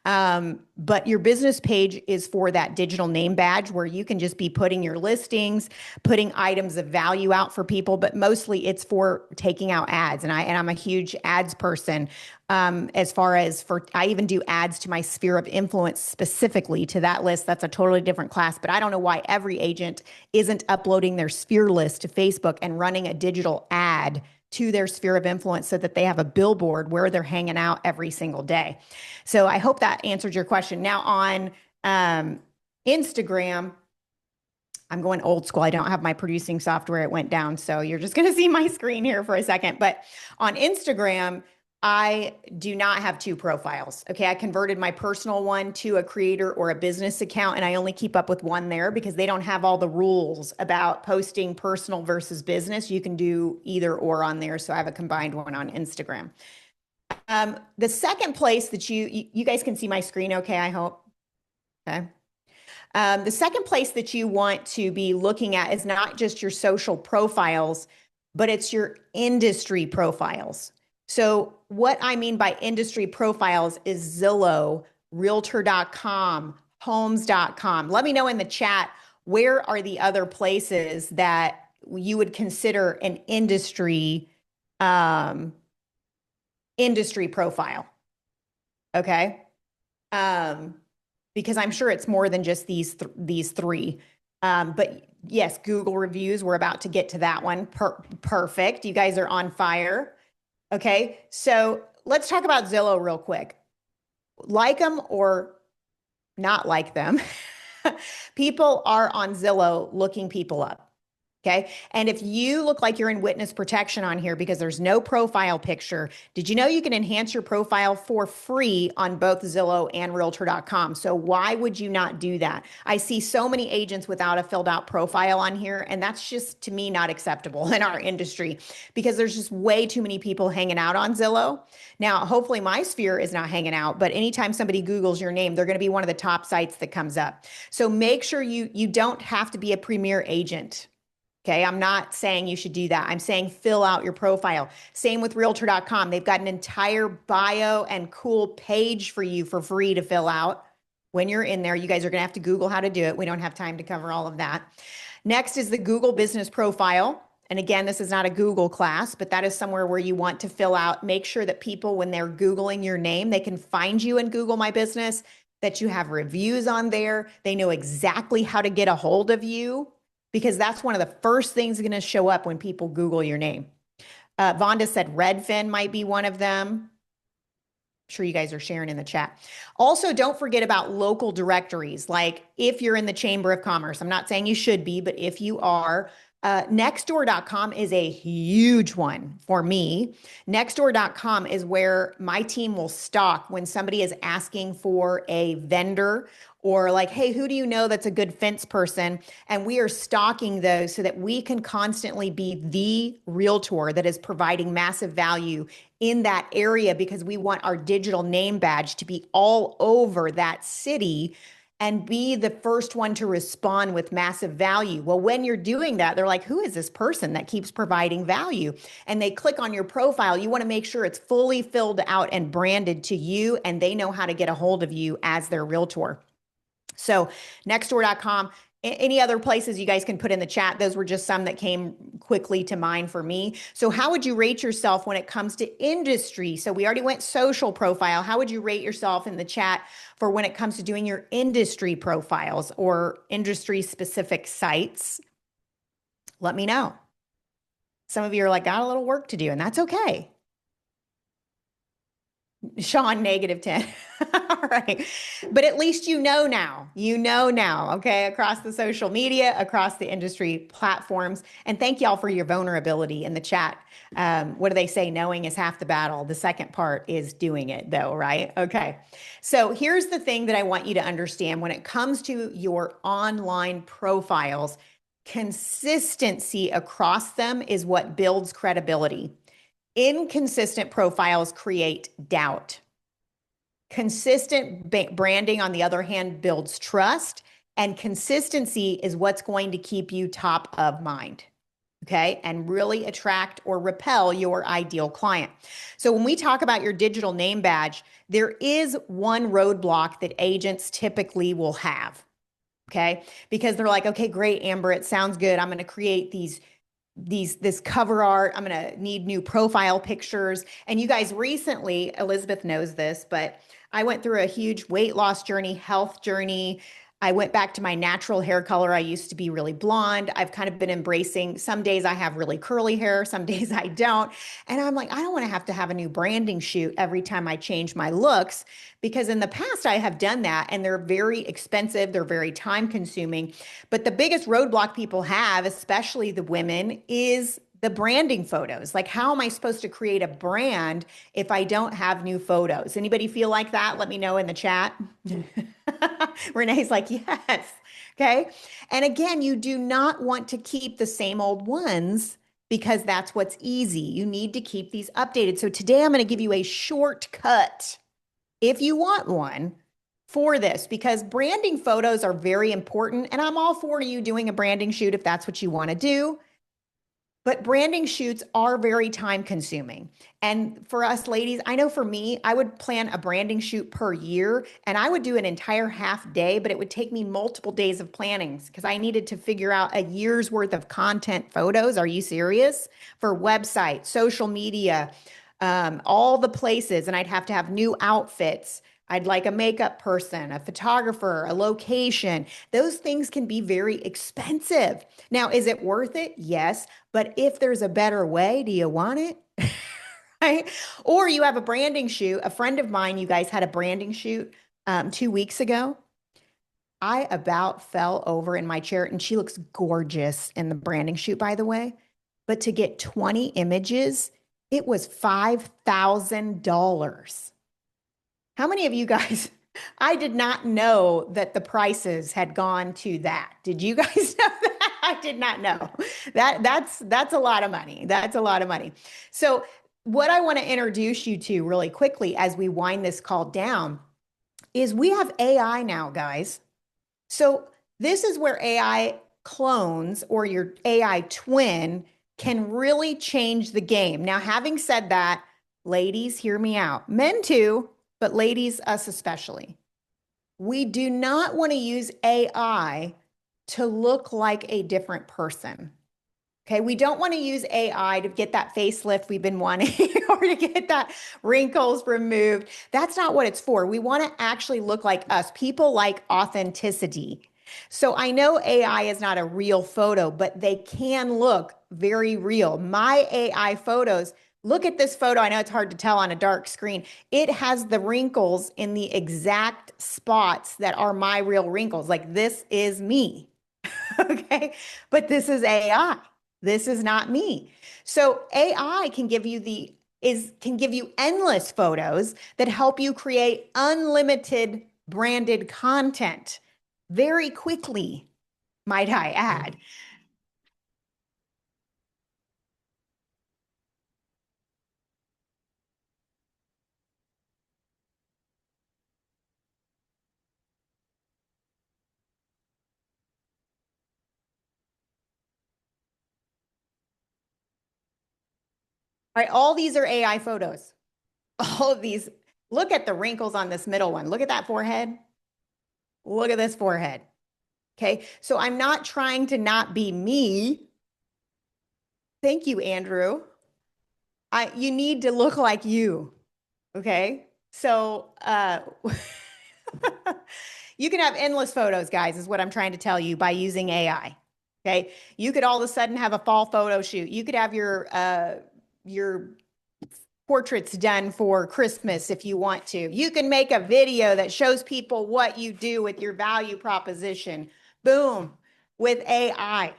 But your business page is for that digital name badge where you can just be putting your listings, putting items of value out for people, but mostly it's for taking out ads. And I'm a huge ads person. As far as I even do ads to my sphere of influence specifically to that list. That's a totally different class, but I don't know why every agent isn't uploading their sphere list to Facebook and running a digital ad to their sphere of influence so that they have a billboard where they're hanging out every single day. So I hope that answered your question. Now on Instagram, I'm going old school. I don't have my producing software. It went down. So you're just going to see my screen here for a second. But on Instagram, I do not have 2 profiles. Okay. I converted my personal one to a creator or a business account, and I only keep up with one there because they don't have all the rules about posting personal versus business. You can do either or on there. So I have a combined one on Instagram. The second place that you guys can see my screen. Okay. I hope. Okay. The second place that you want to be looking at is not just your social profiles, but it's your industry profiles. So what I mean by industry profiles is Zillow, Realtor.com, Homes.com. Let me know in the chat, where are the other places that you would consider an industry profile? Okay. Because I'm sure it's more than just these 3. But yes, Google reviews, we're about to get to that one. Perfect. You guys are on fire. Okay, so let's talk about Zillow real quick. Like them or not like them, people are on Zillow looking people up. Okay. And if you look like you're in witness protection on here because there's no profile picture, did you know you can enhance your profile for free on both Zillow and Realtor.com? So why would you not do that? I see so many agents without a filled out profile on here, and that's just, to me, not acceptable in our industry because there's just way too many people hanging out on Zillow. Now, hopefully my sphere is not hanging out, but anytime somebody Googles your name, they're going to be one of the top sites that comes up. So make sure you don't have to be a premier agent. Okay, I'm not saying you should do that. I'm saying fill out your profile. Same with realtor.com. They've got an entire bio and cool page for you for free to fill out. When you're in there, you guys are going to have to Google how to do it. We don't have time to cover all of that. Next is the Google Business Profile. And again, this is not a Google class, but that is somewhere where you want to fill out, make sure that people, when they're Googling your name, they can find you in Google My Business, that you have reviews on there. They know exactly how to get a hold of you, because that's one of the first things going to show up when people Google your name. Vonda said Redfin might be one of them. I'm sure you guys are sharing in the chat. Also, don't forget about local directories. Like if you're in the Chamber of Commerce, I'm not saying you should be, but if you are, Nextdoor.com is a huge one for me. Nextdoor.com is where my team will stock when somebody is asking for a vendor, or like, hey, who do you know that's a good fence person? And we are stocking those so that we can constantly be the realtor that is providing massive value in that area, because we want our digital name badge to be all over that city and be the first one to respond with massive value. Well, when you're doing that, they're like, who is this person that keeps providing value? And they click on your profile. You want to make sure it's fully filled out and branded to you, and they know how to get a hold of you as their realtor. So Nextdoor.com, any other places you guys can put in the chat. Those were just some that came quickly to mind for me. So how would you rate yourself when it comes to industry? So we already went social profile. How would you rate yourself in the chat for when it comes to doing your industry profiles or industry specific sites? Let me know. Some of you are like, got a little work to do, and that's okay. Sean, -10. All right. But at least you know now, okay, across the social media, across the industry platforms. And thank y'all for your vulnerability in the chat. What do they say? Knowing is half the battle. The second part is doing it though, right? Okay. So here's the thing that I want you to understand when it comes to your online profiles, consistency across them is what builds credibility. Inconsistent profiles create doubt. Consistent branding, on the other hand, builds trust, and consistency is what's going to keep you top of mind, okay, and really attract or repel your ideal client. So when we talk about your digital name badge, there is one roadblock that agents typically will have, okay, because they're like, okay, great, Amber, it sounds good. I'm going to create this cover art. I'm going to need new profile pictures. And you guys recently, Elizabeth knows this, but I went through a huge weight loss journey, health journey. I went back to my natural hair color. I used to be really blonde. I've kind of been embracing, some days I have really curly hair, some days I don't. And I'm like, I don't want to have a new branding shoot every time I change my looks, because in the past I have done that and they're very expensive. They're very time consuming. But the biggest roadblock people have, especially the women, is the branding photos. Like, how am I supposed to create a brand if I don't have new photos? Anybody feel like that? Let me know in the chat. Renee's like, yes. Okay. And again, you do not want to keep the same old ones because that's what's easy. You need to keep these updated. So today I'm going to give you a shortcut, if you want one, for this, because branding photos are very important. And I'm all for you doing a branding shoot if that's what you want to do. But branding shoots are very time consuming. And for us ladies, I know for me, I would plan a branding shoot per year and I would do an entire half day, but it would take me multiple days of plannings because I needed to figure out a year's worth of content photos. Are you serious? For website, social media, all the places. And I'd have to have new outfits. I'd like a makeup person, a photographer, a location. Those things can be very expensive. Now, is it worth it? Yes. But if there's a better way, do you want it? Right? Or you have a branding shoot. A friend of mine, you guys, had a branding shoot 2 weeks ago. I about fell over in my chair, and she looks gorgeous in the branding shoot, by the way. But to get 20 images, it was $5,000. How many of you guys, I did not know that the prices had gone to that. Did you guys know that? I did not know. That's a lot of money. That's a lot of money. So what I want to introduce you to really quickly as we wind this call down is we have AI now, guys. So this is where AI clones or your AI twin can really change the game. Now, having said that, ladies, hear me out. Men too, but ladies, us especially. We do not want to use AI to look like a different person. Okay, we don't want to use AI to get that facelift we've been wanting or to get that wrinkles removed. That's not what it's for. We want to actually look like us. People like authenticity. So I know AI is not a real photo, but they can look very real. My AI photos, look at this photo. I know it's hard to tell on a dark screen. It has the wrinkles in the exact spots that are my real wrinkles. Like this is me. Okay, but this is AI. This is not me. So AI can give you endless photos that help you create unlimited branded content very quickly, might I add. All right, all these are AI photos. All of these, look at the wrinkles on this middle one. Look at that forehead. Look at this forehead. Okay, so I'm not trying to not be me. Thank you, Andrew. You need to look like you. Okay, so you can have endless photos, guys, is what I'm trying to tell you by using AI. Okay, you could all of a sudden have a fall photo shoot. You could have your portraits done for Christmas if you want to. You can make a video that shows people what you do with your value proposition. Boom, with AI.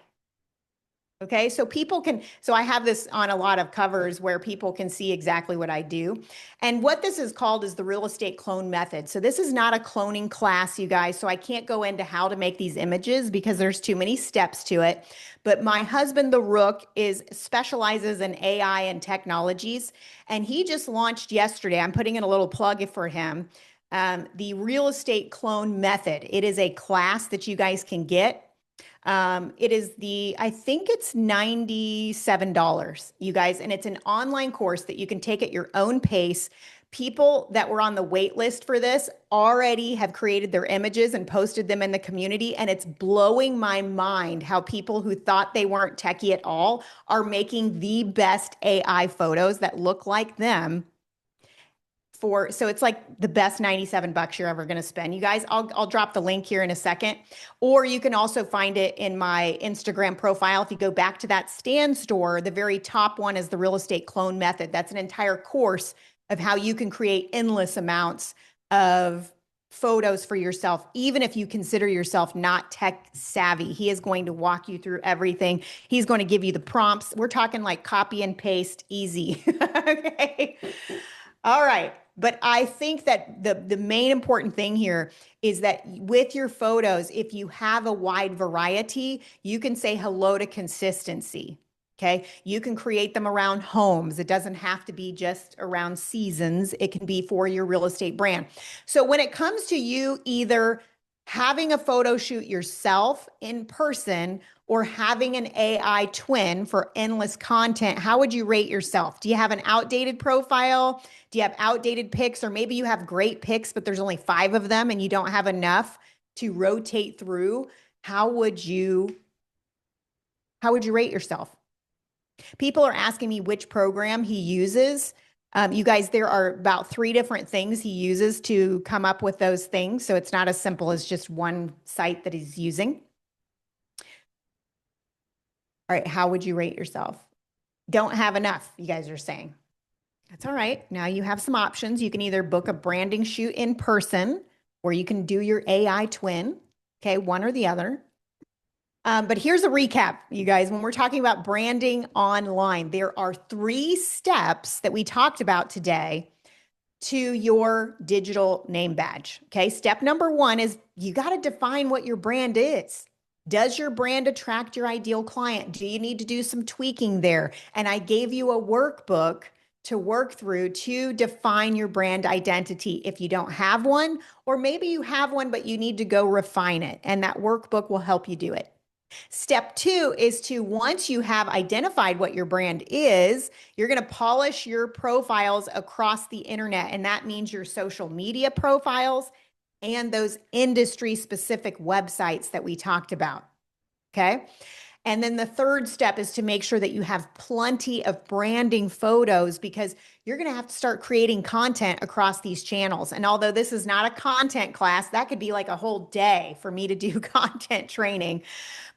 Okay, so so I have this on a lot of covers where people can see exactly what I do. And what this is called is the real estate clone method. So this is not a cloning class, you guys. So I can't go into how to make these images because there's too many steps to it. But my husband, the Rook, specializes in AI and technologies. And he just launched yesterday. I'm putting in a little plug for him. The real estate clone method. It is a class that you guys can get. I think it's $97, you guys, and it's an online course that you can take at your own pace. People that were on the wait list for this already have created their images and posted them in the community. And it's blowing my mind how people who thought they weren't techie at all are making the best AI photos that look like them. So it's like the best $97 you're ever going to spend. You guys, I'll drop the link here in a second, or you can also find it in my Instagram profile. If you go back to that Stan Store, the very top one is the real estate clone method. That's an entire course of how you can create endless amounts of photos for yourself, even if you consider yourself not tech savvy. He is going to walk you through everything. He's going to give you the prompts. We're talking like copy and paste easy. Okay. All right. But I think that the main important thing here is that with your photos, if you have a wide variety, you can say hello to consistency. Okay. You can create them around homes. It doesn't have to be just around seasons. It can be for your real estate brand. So when it comes to you either having a photo shoot yourself in person or having an AI twin for endless content, how would you rate yourself? Do you have an outdated profile? Do you have outdated pics? Or maybe you have great pics, but there's only 5 of them and you don't have enough to rotate through. How would you rate yourself? People are asking me which program he uses. You guys, there are about 3 different things he uses to come up with those things. So it's not as simple as just one site that he's using. All right, how would you rate yourself? Don't have enough, you guys are saying. That's all right. Now you have some options. You can either book a branding shoot in person or you can do your AI twin. Okay, one or the other. But here's a recap, you guys. When we're talking about branding online, there are 3 steps that we talked about today to your digital name badge. Okay, step number 1 is you got to define what your brand is. Does your brand attract your ideal client? Do you need to do some tweaking there? And I gave you a workbook to work through to define your brand identity if you don't have one, or maybe you have one, but you need to go refine it. And that workbook will help you do it. Step 2 is to, once you have identified what your brand is, you're going to polish your profiles across the internet. And that means your social media profiles and those industry specific websites that we talked about. Okay. And then the third step is to make sure that you have plenty of branding photos, because you're going to have to start creating content across these channels. And although this is not a content class, that could be like a whole day for me to do content training.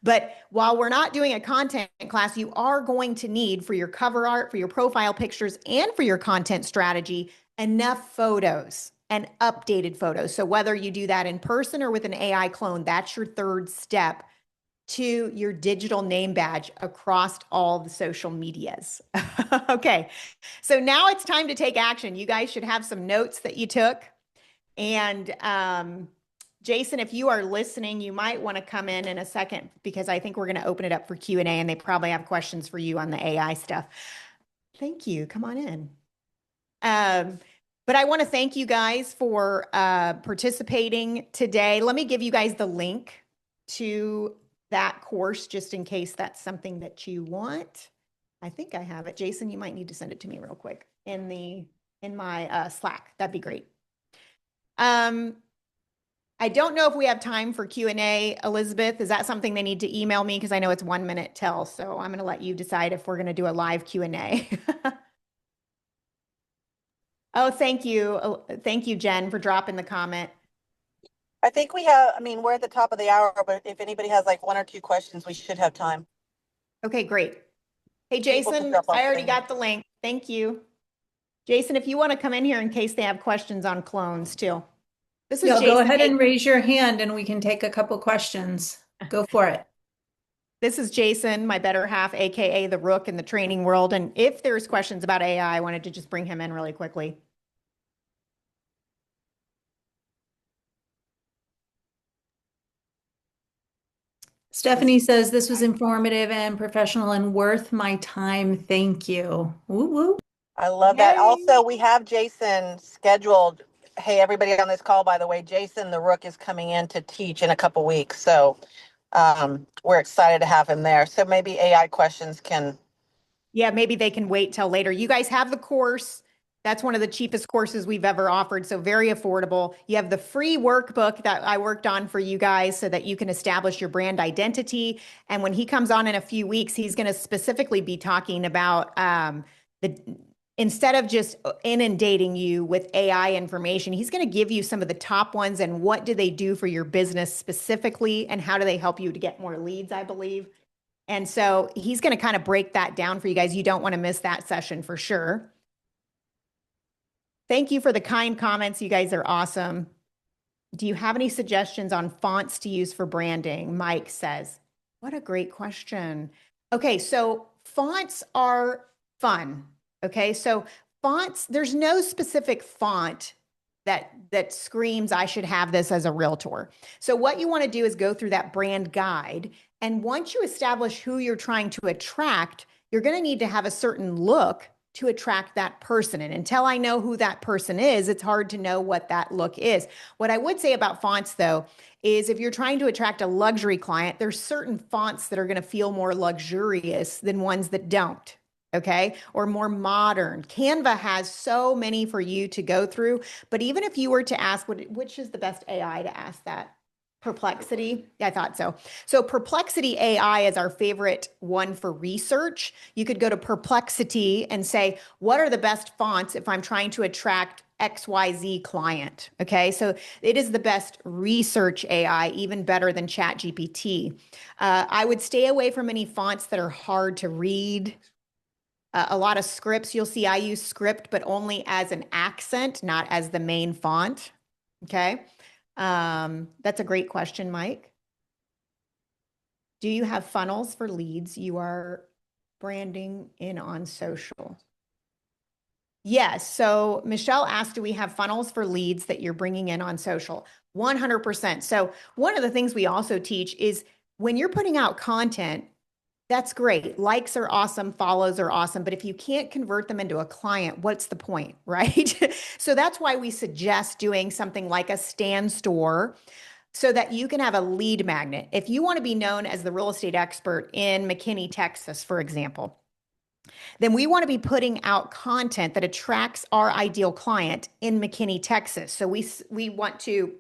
But while we're not doing a content class, you are going to need, for your cover art, for your profile pictures, and for your content strategy, enough photos and updated photos. So whether you do that in person or with an AI clone, that's your third step to your digital name badge across all the social medias. Okay, so now it's time to take action. You guys should have some notes that you took. And Jason, if you are listening, you might want to come in a second, because I think we're going to open it up for Q&A, and they probably have questions for you on the AI stuff. Thank you. Come on in. But I want to thank you guys for participating today. Let me give you guys the link to that course, just in case that's something that you want. I think I have it. Jason, you might need to send it to me real quick in my Slack. That'd be great. I don't know if we have time for Q&A, Elizabeth. Is that something they need to email me? Because I know it's 1 minute till, so I'm going to let you decide if we're going to do a live Q&A. Oh, thank you. Thank you, Jen, for dropping the comment. I think we have, I mean, we're at the top of the hour, but if anybody has like 1 or 2 questions, we should have time. Okay, great. Hey, People can Jason, drop off I already the- got the link. Thank you. Jason, if you want to come in here in case they have questions on clones too. This is Yeah, Jason. go ahead and raise your hand and we can take a couple questions. Go for it. This is Jason, my better half, AKA the Rook in the training world. And if there's questions about AI, I wanted to just bring him in really quickly. Stephanie says this was informative and professional and worth my time. Thank you. Woo woo. I love that. Yay. Also, we have Jason scheduled. Hey, everybody on this call, by the way, Jason the Rook is coming in to teach in a couple weeks. So we're excited to have him there. So maybe AI questions can. Yeah, maybe they can wait till later. You guys have the course. That's one of the cheapest courses we've ever offered, so very affordable. You have the free workbook that I worked on for you guys so that you can establish your brand identity. And when he comes on in a few weeks, he's going to specifically be talking about instead of just inundating you with AI information, he's going to give you some of the top ones and what do they do for your business specifically and how do they help you to get more leads, I believe. And so he's going to kind of break that down for you guys. You don't want to miss that session for sure. Thank you for the kind comments. You guys are awesome. Do you have any suggestions on fonts to use for branding? Mike says, what a great question. Okay, so fonts are fun. Okay, so fonts, there's no specific font that screams, I should have this as a realtor. So what you want to do is go through that brand guide. And once you establish who you're trying to attract, you're going to need to have a certain look to attract that person. And until I know who that person is, it's hard to know what that look is. What I would say about fonts though, is if you're trying to attract a luxury client, there's certain fonts that are going to feel more luxurious than ones that don't. Okay, or more modern. Canva has so many for you to go through, but even if you were to ask, which is the best AI to ask that? Perplexity? Yeah, I thought so. So Perplexity AI is our favorite one for research. You could go to Perplexity and say, what are the best fonts if I'm trying to attract XYZ client? Okay, so it is the best research AI, even better than ChatGPT. I would stay away from any fonts that are hard to read. A lot of scripts, you'll see I use script, but only as an accent, not as the main font. Okay. That's a great question, Mike. Do you have funnels for leads you are branding in on social? Yes. So Michelle asked, do we have funnels for leads that you're bringing in on social? 100%. So one of the things we also teach is when you're putting out content, that's great. Likes are awesome. Follows are awesome. But if you can't convert them into a client, what's the point, right? So that's why we suggest doing something like a Stan Store. so that you can have a lead magnet. If you want to be known as the real estate expert in McKinney, Texas, for example, then we want to be putting out content that attracts our ideal client in McKinney, Texas. So we want to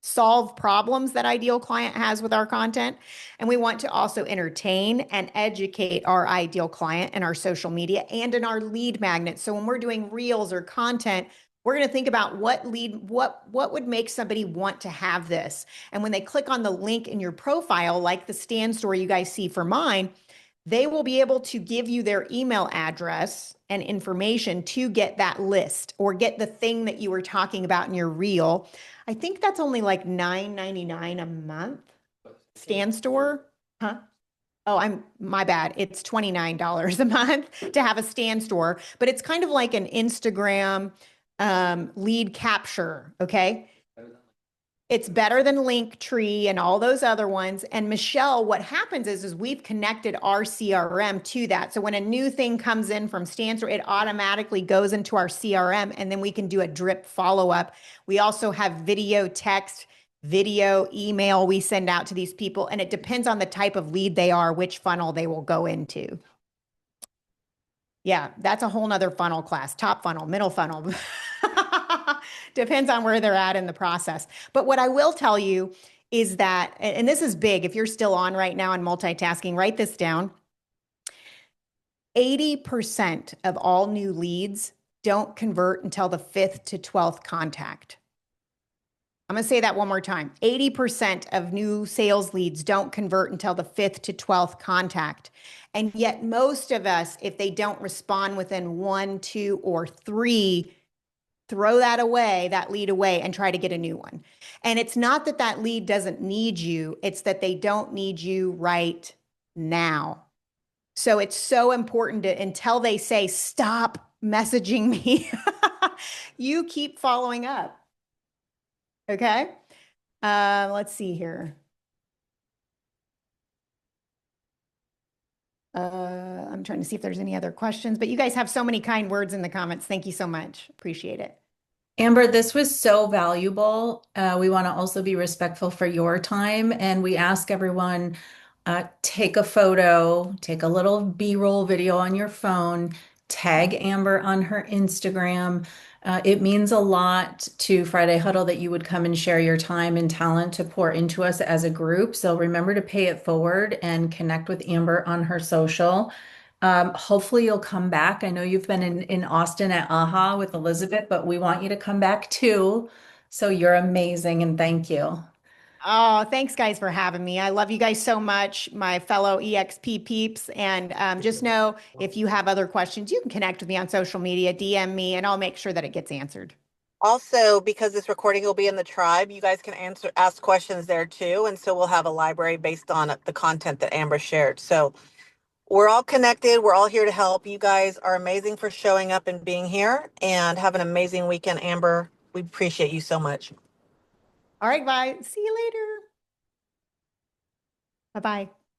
solve problems that ideal client has with our content. And we want to also entertain and educate our ideal client in our social media and in our lead magnets. So when we're doing reels or content, we're going to think about what would make somebody want to have this. And when they click on the link in your profile, like the stand story you guys see for mine, they will be able to give you their email address and information to get that list or get the thing that you were talking about in your reel. I think that's only like $9.99 a month. Stand store, huh? Oh, my bad. It's $29 a month to have a stand store, but it's kind of like an Instagram lead capture, okay? It's better than Linktree and all those other ones. And Michelle, what happens is we've connected our CRM to that. So when a new thing comes in from Stanstore, it automatically goes into our CRM, and then we can do a drip follow-up. We also have video, text, video, email we send out to these people. And it depends on the type of lead they are, which funnel they will go into. Yeah, that's a whole nother funnel class, top funnel, middle funnel. Depends on where they're at in the process. But what I will tell you is that, and this is big, if you're still on right now and multitasking, write this down. 80% of all new leads don't convert until the 5th to 12th contact. I'm going to say that one more time. 80% of new sales leads don't convert until the 5th to 12th contact. And yet most of us, if they don't respond within 1, 2, or 3, throw that lead away and try to get a new one. And it's not that that lead doesn't need you, it's that they don't need you right now. So it's so important to, until they say, stop messaging me, you keep following up. Okay. Let's see here. I'm trying to see if there's any other questions, but you guys have so many kind words in the comments. Thank you so much. Appreciate it. Amber, this was so valuable. We want to also be respectful for your time, and we ask everyone, take a photo, take a little B-roll video on your phone, tag Amber on her Instagram. It means a lot to Friday Huddle that you would come and share your time and talent to pour into us as a group. So remember to pay it forward and connect with Amber on her social. Hopefully you'll come back. I know you've been in Austin at AHA with Elizabeth, but we want you to come back too. So you're amazing, and thank you. Oh, thanks guys for having me. I love you guys so much, my fellow EXP peeps. And just know if you have other questions, you can connect with me on social media, DM me, and I'll make sure that it gets answered. Also, because this recording will be in the tribe, you guys can ask questions there too. And so we'll have a library based on the content that Amber shared. So we're all connected. We're all here to help. You guys are amazing for showing up and being here, and have an amazing weekend, Amber. We appreciate you so much. All right, bye. See you later. Bye-bye.